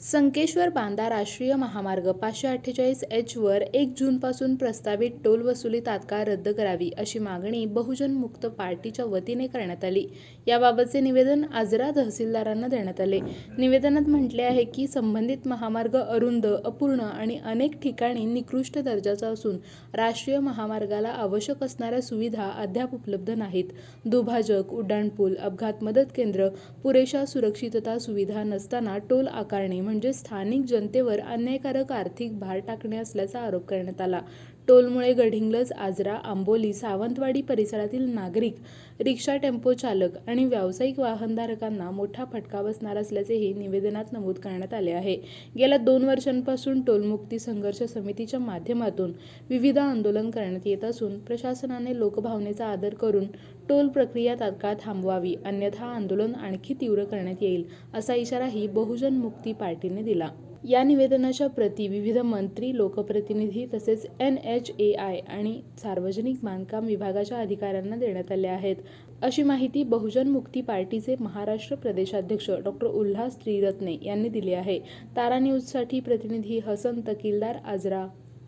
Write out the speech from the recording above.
संकेश्वर बांदा राष्ट्रीय महामार्ग 548H वर 1 जूनपासून प्रस्तावित टोल वसुली तात्काळ रद्द करावी अशी मागणी बहुजन मुक्त पार्टीच्या वतीने करण्यात आली। याबाबतचे निवेदन आजरा तहसीलदारांना देण्यात आले। निवेदनात म्हटले आहे की संबंधित महामार्ग अरुंद, अपूर्ण आणि अनेक ठिकाणी निकृष्ट दर्जाचा असून राष्ट्रीय महामार्गाला आवश्यक असणाऱ्या सुविधा अद्याप उपलब्ध नाहीत। दुभाजक, उड्डाणपूल, अपघात मदत केंद्र, पुरेशा सुरक्षितता सुविधा नसताना टोल आकारणे म्हणजे स्थानिक जनतेवर अन्यायकारक आर्थिक भार टाकणे असल्याचा आरोप करण्यात आला। टोलमुळे गडिंग्लज, आजरा, आंबोली, सावंतवाडी परिसरातील नागरिक, रिक्षा, टेम्पो चालक आणि व्यावसायिक वाहनधारकांना मोठा फटका बसणार असल्याचेही निवेदनात नमूद करण्यात आले आहे। गेल्या 2 वर्षांपासून टोलमुक्ती संघर्ष समितीच्या माध्यमातून विविध आंदोलन करण्यात येत असून प्रशासनाने लोकभावनेचा आदर करून टोल प्रक्रिया तात्काळ थांबवावी, अन्यथा आंदोलन आणखी तीव्र करण्यात येईल, असा इशाराही बहुजन मुक्ती पार्टीने दिला। या निवेदनाच्या प्रती विविध मंत्री, लोकप्रतिनिधी तसेच NHAI आणि सार्वजनिक बांधकाम विभागाच्या अधिकाऱ्यांना देण्यात आल्या आहेत, अशी माहिती बहुजन मुक्ती पार्टीचे महाराष्ट्र प्रदेशाध्यक्ष डॉ. उल्हास त्रिरत्ने यांनी दिली आहे। तारा न्यूजसाठी प्रतिनिधी हसन तकीलदार, आजरा।